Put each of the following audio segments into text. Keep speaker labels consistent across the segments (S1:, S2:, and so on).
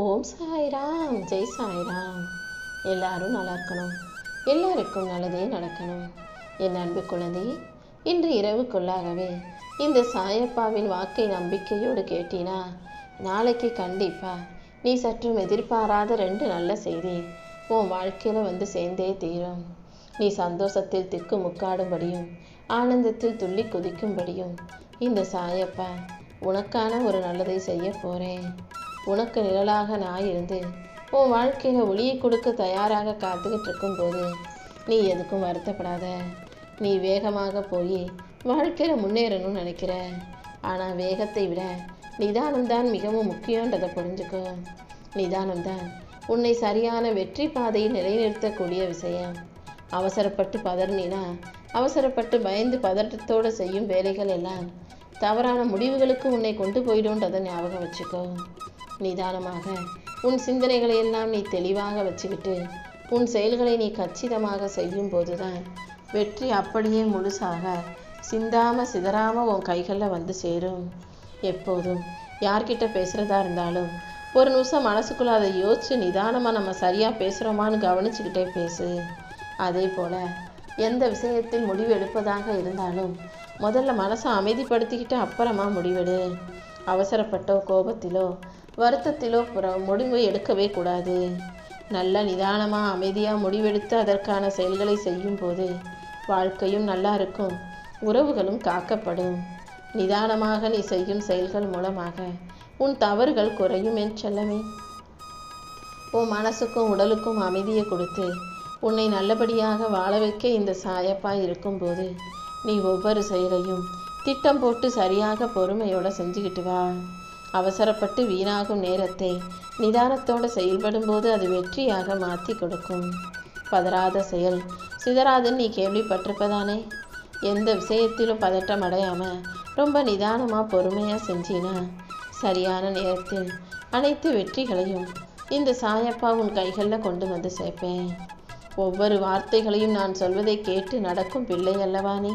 S1: ஓம் சாய்ராம், ஜெய் சாய்ராம். எல்லாரும் நல்லா இருக்கணும், எல்லாருக்கும் நல்லதே நடக்கணும். என் அன்பு குழந்தை, இன்று இரவுக்குள்ளாகவே இந்த சாயப்பாவின் வாக்கை நம்பிக்கையோடு கேட்டினா நாளைக்கு கண்டிப்பா நீ சற்றும் எதிர்பாராத 2 நல்ல செய்தி உன் வாழ்க்கையில வந்து சேர்ந்தே தீரும். நீ சந்தோஷத்தில் திக்கு முக்காடும்படியும் ஆனந்தத்தில் துள்ளி குதிக்கும்படியும் இந்த சாயப்பா உனக்கான ஒரு நல்லதை செய்ய போறேன். உனக்கு நிழலாக நான் இருந்து உன் வாழ்க்கையில ஒளியை கொடுக்க தயாராக காத்துக்கிட்டு இருக்கும்போது நீ எதுக்கும் வருத்தப்படாத. நீ வேகமாக போய் வாழ்க்கையில முன்னேறணும்னு நினைக்கிற, ஆனா வேகத்தை விட நிதானம்தான் மிகவும் முக்கியன்றதை புரிஞ்சுக்கோ. நிதானம்தான் உன்னை சரியான வெற்றி பாதையில் நிலைநிறுத்தக்கூடிய விஷயம். அவசரப்பட்டு பதறினா, அவசரப்பட்டு பயந்து பதட்டத்தோடு செய்யும் வேலைகள் எல்லாம் தவறான முடிவுகளுக்கு உன்னை கொண்டு போயிடும்ன்றதை ஞாபகம் வச்சுக்கோ. நிதானமாக உன் சிந்தனைகளை எல்லாம் நீ தெளிவாக வச்சுக்கிட்டு உன் செயல்களை நீ கச்சிதமாக செய்யும் போதுதான் வெற்றி அப்படியே முழுசாக சிந்தாம சிதறாம உன் கைகளில் வந்து சேரும். எப்போதும் யார்கிட்ட பேசுறதா இருந்தாலும் ஒரு நிமிஷம் மனசுக்குள்ள அதை யோசிச்சு நிதானமாக நம்ம சரியா பேசுகிறோமான்னு கவனிச்சுக்கிட்டே பேசு. அதே போல எந்த விஷயத்தில் முடிவு எடுப்பதாக இருந்தாலும் முதல்ல மனசை அமைதிப்படுத்திக்கிட்டு அப்புறமா முடிவெடு. அவசரப்பட்டோ கோபத்திலோ வருத்தத்திலோ முடிவு எடுக்கவே கூடாது. நல்ல நிதானமாக அமைதியாக முடிவெடுத்து அதற்கான செயல்களை செய்யும் போது வாழ்க்கையும் நல்லா இருக்கும், உறவுகளும் காக்கப்படும். நிதானமாக நீ செய்யும் செயல்கள் மூலமாக உன் தவறுகள் குறையும் என் செல்லமே. உன் மனசுக்கும் உடலுக்கும் அமைதியை கொடுத்து உன்னை நல்லபடியாக வாழ வைக்க இந்த சாயப்பா இருக்கும்போது நீ ஒவ்வொரு செயலையும் திட்டம் போட்டு சரியாக பொறுமையோட செஞ்சுக்கிட்டு வா. அவசரப்பட்டு வீணாகும் நேரத்தை நிதானத்தோடு செயல்படும் போது அது வெற்றியாக மாற்றி கொடுக்கும். பதறாத செயல் சிதறாதுன்னு நீ கேள்விப்பட்டிருப்பதானே. எந்த விஷயத்திலும் பதட்டம் அடையாமல் ரொம்ப நிதானமாக பொறுமையாக செஞ்சினா சரியான நேரத்தில் அனைத்து வெற்றிகளையும் இந்த சாயப்பா உன் கைகளில் கொண்டு வந்து சேர்ப்பேன். ஒவ்வொரு வார்த்தைகளையும் நான் சொல்வதை கேட்டு நடக்கும் பிள்ளை அல்லவா நீ.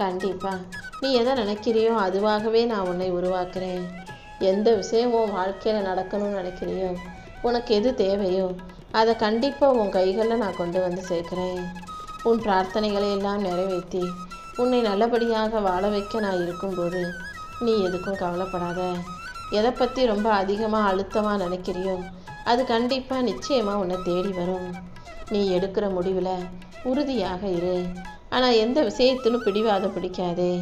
S1: கண்டிப்பா நீ எதை நினைக்கிறியோ அதுவாகவே நான் உன்னை உருவாக்குறேன். எந்த விஷயம் உன் வாழ்க்கையில் நடக்கணும்னு நினைக்கிறியோ, உனக்கு எது தேவையோ அதை கண்டிப்பாக உன் கைகளில் நான் கொண்டு வந்து சேர்க்குறேன். உன் பிரார்த்தனைகளை எல்லாம் நிறைவேற்றி உன்னை நல்லபடியாக வாழ வைக்க நான் இருக்கும்போது நீ எதுக்கும் கவலைப்படாத. எதை பற்றி ரொம்ப அதிகமாக அழுத்தமாக நினைக்கிறியோ அது கண்டிப்பாக நிச்சயமாக உன்னை தேடி வரும். நீ எடுக்கிற முடிவில் உறுதியாக இரு. ஆனால் எந்த விஷயத்திலும் பிடிவாதம் பிடிக்காதே.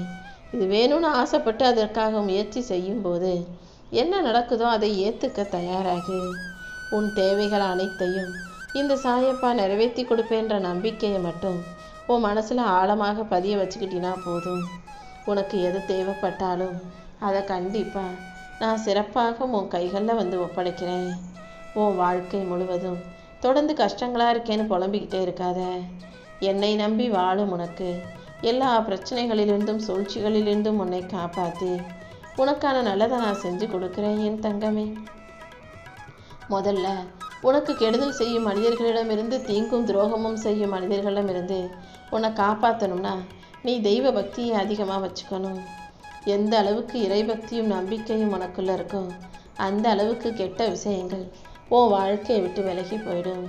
S1: இது வேணும்னு ஆசைப்பட்டு அதற்காக முயற்சி செய்யும்போது என்ன நடக்குதோ அதை ஏற்றுக்க தயாராகு. உன் தேவைகள் அனைத்தையும் இந்த சாயப்பா நிறைவேற்றி கொடுப்பேன்ற நம்பிக்கையை மட்டும் உன் மனசில் ஆழமாக பதிய வச்சுக்கிட்டினா போதும். உனக்கு எது தேவைப்பட்டாலும் அதை கண்டிப்பாக நான் சிறப்பாக உன் கைகளில் வந்து ஒப்படைக்கிறேன். உன் வாழ்க்கை முழுவதும் தொடர்ந்து கஷ்டங்களாக இருக்கேன்னு புலம்பிக்கிட்டே இருக்காத. என்னை நம்பி வாழும் உனக்கு எல்லா பிரச்சனைகளிலிருந்தும் சூழ்ச்சிகளிலிருந்தும் உன்னை காப்பாற்றி உனக்கான நல்லதை நான் செஞ்சு கொடுக்குறேன் என் தங்கமே. முதல்ல உனக்கு கெடுதல் செய்யும் மனிதர்களிடமிருந்து தீங்கும் துரோகமும் செய்யும் மனிதர்களிடமிருந்து உன்னை காப்பாற்றணும்னா நீ தெய்வ பக்தியை அதிகமாக வச்சுக்கணும். எந்த அளவுக்கு இறைபக்தியும் நம்பிக்கையும் உனக்குள்ள இருக்கோ அந்த அளவுக்கு கெட்ட விஷயங்கள் உன் வாழ்க்கையை விட்டு விலகி போயிடும்.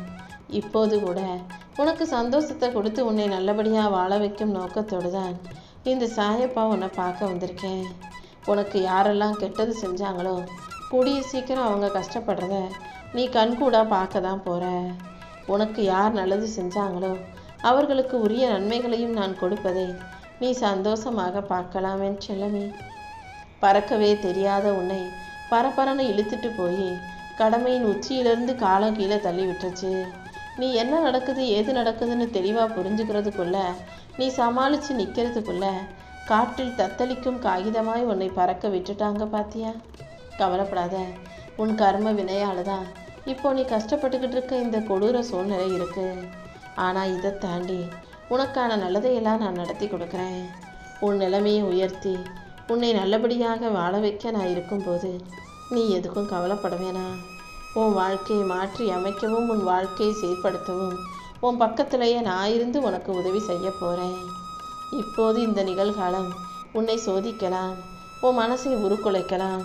S1: இப்போது கூட உனக்கு சந்தோஷத்தை கொடுத்து உன்னை நல்லபடியாக வாழ வைக்கும் நோக்கத்தோடு தான் இந்த சாயப்பா உன்னை பார்க்க வந்திருக்கேன். உனக்கு யாரெல்லாம் கெட்டது செஞ்சாங்களோ கூடிய சீக்கிரம் அவங்க கஷ்டப்படுறத நீ கண்கூடாக பார்க்க தான் போகிற. உனக்கு யார் நல்லது செஞ்சாங்களோ அவர்களுக்கு உரிய நன்மைகளையும் நான் கொடுப்பதை நீ சந்தோஷமாக பார்க்கலாம் என் செல்லமே. பறக்கவே தெரியாத உன்னை பரபரன்னு இழுத்துட்டு போய் கடமையின் உச்சியிலிருந்து காலம் கீழே தள்ளி விட்டுருச்சு. நீ என்ன நடக்குது ஏது நடக்குதுன்னு தெளிவாக புரிஞ்சுக்கிறதுக்குள்ள நீ சமாளித்து நிற்கிறதுக்குள்ள காற்றில் தத்தளிக்கும் காகிதமாய் உன்னை பறக்க விட்டுட்டாங்க பாத்தியா. கவலைப்படாத. உன் கர்ம வினையால் தான் இப்போ நீ கஷ்டப்பட்டுக்கிட்டு இருக்க இந்த கொடூர சூழ்நிலை இருக்கு. ஆனால் இதை தாண்டி உனக்கான நல்லதையெல்லாம் நான் நடத்தி கொடுக்குறேன். உன் நிலைமையை உயர்த்தி உன்னை நல்லபடியாக வாழ வைக்க நான் இருக்கும்போது நீ எதுக்கும் கவலைப்பட வேணாம். உன் வாழ்க்கையை மாற்றி அமைக்கவும் உன் வாழ்க்கையை செயற்படுத்தவும் உன் பக்கத்திலேயே நான் இருந்து உனக்கு உதவி செய்ய போகிறேன். இப்போது இந்த நிகழ்காலம் உன்னை சோதிக்கலாம், உன் மனசை உருக்குலைக்கலாம்.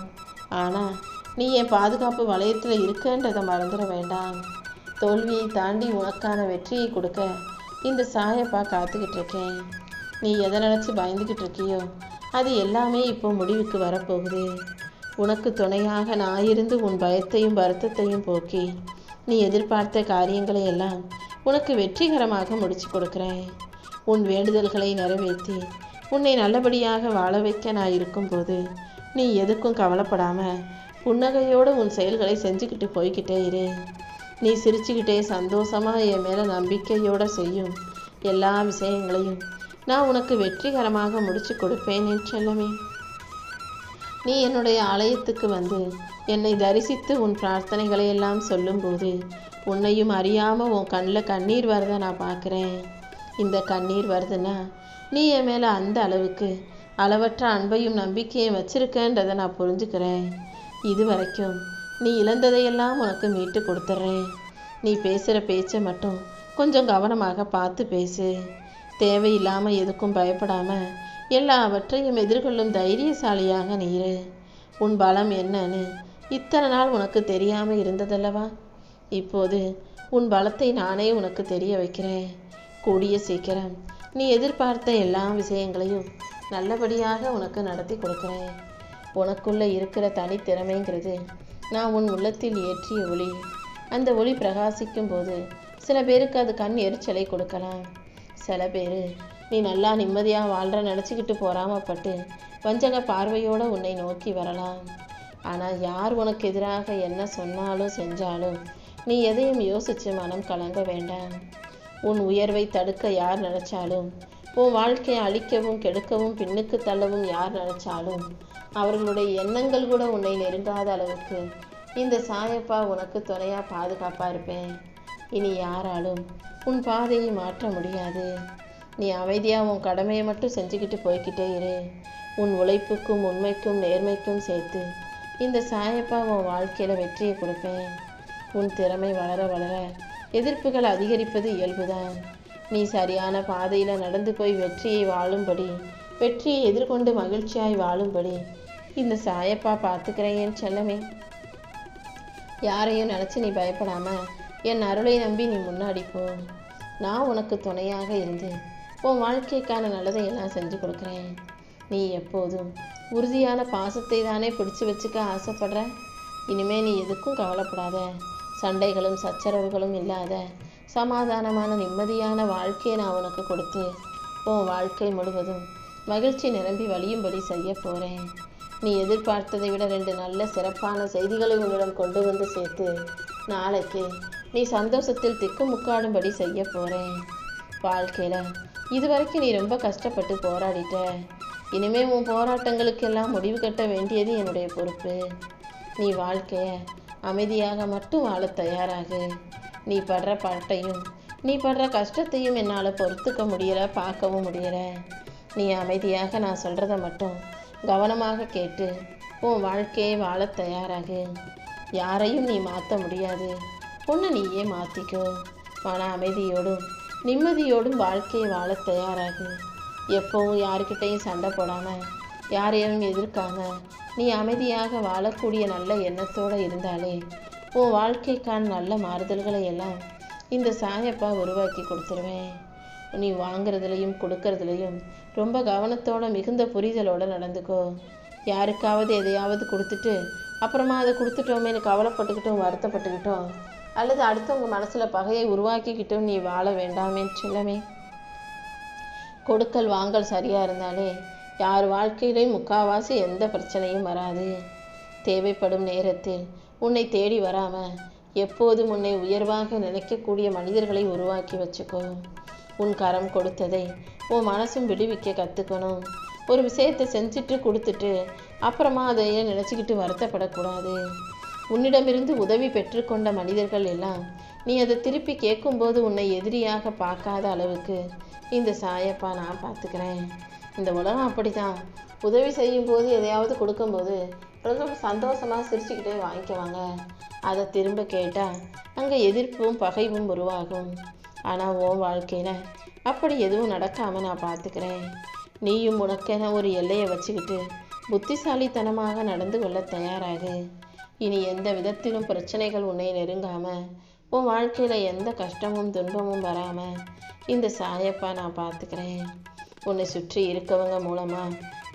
S1: ஆனால் நீ என் பாதுகாப்பு வளையத்தில் இருக்கன்றதை மறந்துட வேண்டாம். தோல்வியை தாண்டி உனக்கான வெற்றியை கொடுக்க இந்த சாயப்பா காத்துக்கிட்டு இருக்கேன். நீ எதை நினச்சி பயந்துக்கிட்டு இருக்கியோ அது எல்லாமே இப்போ முடிவுக்கு வரப்போகுது. உனக்கு துணையாக நான் இருந்து உன் பயத்தையும் வருத்தத்தையும் போக்கி நீ எதிர்பார்த்த காரியங்களை எல்லாம் உனக்கு வெற்றிகரமாக முடிச்சு கொடுக்குறேன். உன் வேண்டுதல்களை நிறைவேற்றி உன்னை நல்லபடியாக வாழ வைக்க நான் இருக்கும்போது நீ எதுக்கும் கவலைப்படாமல் புன்னகையோடு உன் செயல்களை செஞ்சுக்கிட்டு போய்கிட்டே இரு. நீ சிரிச்சுக்கிட்டே சந்தோஷமாக என் மேலே நம்பிக்கையோடு செய்யும் எல்லா விஷயங்களையும் நான் உனக்கு வெற்றிகரமாக முடிச்சு கொடுப்பேன் என் செல்லமே. நீ என்னுடைய ஆலயத்துக்கு வந்து என்னை தரிசித்து உன் பிரார்த்தனைகளை எல்லாம் சொல்லும்போது உன்னையும் அறியாமல் உன் கண்ணில் கண்ணீர் வரதை நான் பார்க்குறேன். இந்த கண்ணீர் வருதுன்னா நீ என் மேலே அந்த அளவுக்கு அளவற்ற அன்பையும் நம்பிக்கையும் வச்சிருக்கன்றதை நான் புரிஞ்சுக்கிறேன். இது வரைக்கும் நீ இழந்ததையெல்லாம் உனக்கு மீட்டு கொடுத்துட்றேன். நீ பேசுகிற பேச்சை மட்டும் கொஞ்சம் கவனமாக பார்த்து பேசு. தேவையில்லாமல் எதுக்கும் பயப்படாமல் எல்லாவற்றையும் எதிர்கொள்ளும் தைரியசாலியாக நீரு. உன் பலம் என்னன்னு இத்தனை நாள் உனக்கு தெரியாமல் இருந்ததல்லவா? இப்போது உன் பலத்தை நானே உனக்கு தெரிய வைக்கிறேன். கூடிய சீக்கிரம் நீ எதிர்பார்த்த எல்லா விஷயங்களையும் நல்லபடியாக உனக்கு நடத்தி கொடுக்குறேன். உனக்குள்ளே இருக்கிற தனித்திறமைங்கிறது நான் உன் உள்ளத்தில் ஏற்றிய ஒளி. அந்த ஒளி பிரகாசிக்கும் போது சில பேருக்கு அது கண் எரிச்சலை கொடுக்கலாம். சில பேர் நீ நல்லா நிம்மதியாக வாழ்கிற நினச்சிக்கிட்டு பொறாமப்பட்டு வஞ்சக பார்வையோடு உன்னை நோக்கி வரலாம். ஆனால் யார் உனக்கு எதிராக என்ன சொன்னாலும் செஞ்சாலும் நீ எதையும் யோசித்து மனம் கலங்க வேண்டாம். உன் உயர்வை தடுக்க யார் நினச்சாலும், உன் வாழ்க்கையை அழிக்கவும் கெடுக்கவும் பின்னுக்கு தள்ளவும் யார் நினச்சாலும் அவர்களுடைய எண்ணங்கள் கூட உன்னை நெருங்காத அளவுக்கு இந்த சாயப்பா உனக்கு துணையாக பாதுகாப்பாக இருப்பேன். இனி யாராலும் உன் பாதையை மாற்ற முடியாது. நீ அமைதியாக உன் கடமையை மட்டும் செஞ்சுக்கிட்டு போய்கிட்டே இரு. உன் உழைப்புக்கும் உண்மைக்கும் நேர்மைக்கும் சேர்த்து இந்த சாயப்பா உன் வாழ்க்கையில் வெற்றியை கொடுப்பேன். உன் திறமை வளர வளர எதிர்ப்புகள் அதிகரிப்பது இயல்புதான். நீ சரியான பாதையில் நடந்து போய் வெற்றியை எதிர்கொண்டு மகிழ்ச்சியாய் வாழும்படி இந்த சாயப்பா பார்த்துக்கிறேன் என் செல்லமே. யாரையும் நினச்சி நீ பயப்படாம என் அருளை நம்பி நீ முன்னாடி போ. நான் உனக்கு துணையாக இருந்து உன் வாழ்க்கைக்கான நல்லதையெல்லாம் செஞ்சு கொடுக்குறேன். நீ எப்போதும் உறுதியான பாசத்தை தானே பிடிச்சி வச்சுக்க ஆசைப்படுற. இனிமே நீ எதுக்கும் கவலைப்படாத. சண்டைகளும் சச்சரவுகளும் இல்லாத சமாதானமான நிம்மதியான வாழ்க்கையை நான் உனக்கு கொடுத்து உன் வாழ்க்கை முழுவதும் மகிழ்ச்சி நிரம்பி வழியும்படி செய்ய போகிறேன். நீ எதிர்பார்த்ததை விட 2 நல்ல சிறப்பான செய்திகளை உன்னிடம் கொண்டு வந்து சேர்த்து நாளைக்கு நீ சந்தோஷத்தில் திக்குமுக்காடும்படி செய்ய போகிறேன். வாழ்க்கையில் இதுவரைக்கும் நீ ரொம்ப கஷ்டப்பட்டு போராடிட்ட. இனிமே உன் போராட்டங்களுக்கெல்லாம் முடிவு கட்ட வேண்டியது என்னுடைய பொறுப்பு. நீ வாழ்க்கையை அமைதியாக மட்டும் வாழ தயாராகு. நீ படுற பாட்டையும் நீ படுற கஷ்டத்தையும் என்னால் பொறுத்துக்க முடியலை, பார்க்கவும் முடியலை. நீ அமைதியாக நான் சொல்கிறத மட்டும் கவனமாக கேட்டு உன் வாழ்க்கையை வாழ தயாராகு. யாரையும் நீ மாற்ற முடியாது. உன்னை நீயே மாற்றிக்கோ. மன அமைதியோடும் நிம்மதியோடும் வாழ்க்கையை வாழ தயாராகு. எப்போவும் யாருக்கிட்டையும் சண்டை போடாமல் யாரையும் எதிர்க்காம நீ அமைதியாக வாழக்கூடிய நல்ல எண்ணத்தோடு இருந்தாலே உன் வாழ்க்கைக்கான நல்ல மாறுதல்களை எல்லாம் இந்த சாயப்பா உருவாக்கி கொடுத்துருவேன். நீ வாங்கிறதுலையும் கொடுக்கறதுலையும் ரொம்ப கவனத்தோட மிகுந்த புரிதலோடு நடந்துக்கோ. யாருக்காவது எதையாவது கொடுத்துட்டு அப்புறமா அதை கொடுத்துட்டோமேனு கவலைப்பட்டுக்கிட்டோம் வருத்தப்பட்டுக்கிட்டோம் அல்லது அடுத்தவங்க மனசில் பகையை உருவாக்கிக்கிட்டும் நீ வாழ வேண்டாமே செல்லமே. கொடுக்கல் வாங்கல் சரியாக இருந்தாலே யார் வாழ்க்கையிலையும் முக்கால்வாசி எந்த பிரச்சனையும் வராது. தேவைப்படும் நேரத்தில் உன்னை தேடி வராமல் எப்போதும் உன்னை உயர்வாக நினைக்கக்கூடிய மனிதர்களை உருவாக்கி வச்சுக்கோ. உன் கரம் கொடுத்ததை உன் மனசும் விடுவிக்க கற்றுக்கணும். ஒரு விஷயத்தை செஞ்சுட்டு கொடுத்துட்டு அப்புறமா அதை நினச்சிக்கிட்டு வருத்தப்படக்கூடாது. உன்னிடமிருந்து உதவி பெற்றுக்கொண்ட மனிதர்கள் எல்லாம் நீ அதை திருப்பி கேட்கும்போது உன்னை எதிரியாக பார்க்காத அளவுக்கு இந்த சாயப்பா நான் பார்த்துக்கிறேன். இந்த உலகம் அப்படி தான். உதவி செய்யும்போது எதையாவது கொடுக்கும்போது ரொம்ப சந்தோஷமாக சிரிச்சுக்கிட்டே வாங்கிக்குவாங்க. அதை திரும்ப கேட்டால் அங்கே எதிர்ப்பும் பகைவும் உருவாகும். ஆனால் உன் வாழ்க்கையில் அப்படி எதுவும் நடக்காமல் நான் பார்த்துக்கிறேன். நீயும் உனக்கென ஒரு எல்லையை வச்சுக்கிட்டு புத்திசாலித்தனமாக நடந்து கொள்ள தயாராகு. இனி எந்த விதத்திலும் பிரச்சனைகள் உன்னை நெருங்காம, உன் வாழ்க்கையில எந்த கஷ்டமும் துன்பமும் வராம இந்த சாயப்பா நான் பார்த்துக்கிறேன். உன்னை சுற்றி இருக்கவங்க மூலமா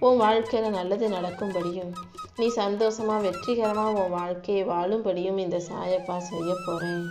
S1: உன் வாழ்க்கையில நல்லது நடக்கும்படியும், நீ சந்தோஷமா வெற்றிகரமா உன் வாழ்க்கையை வாழும்படியும் இந்த சாயப்பா செய்ய போறேன்.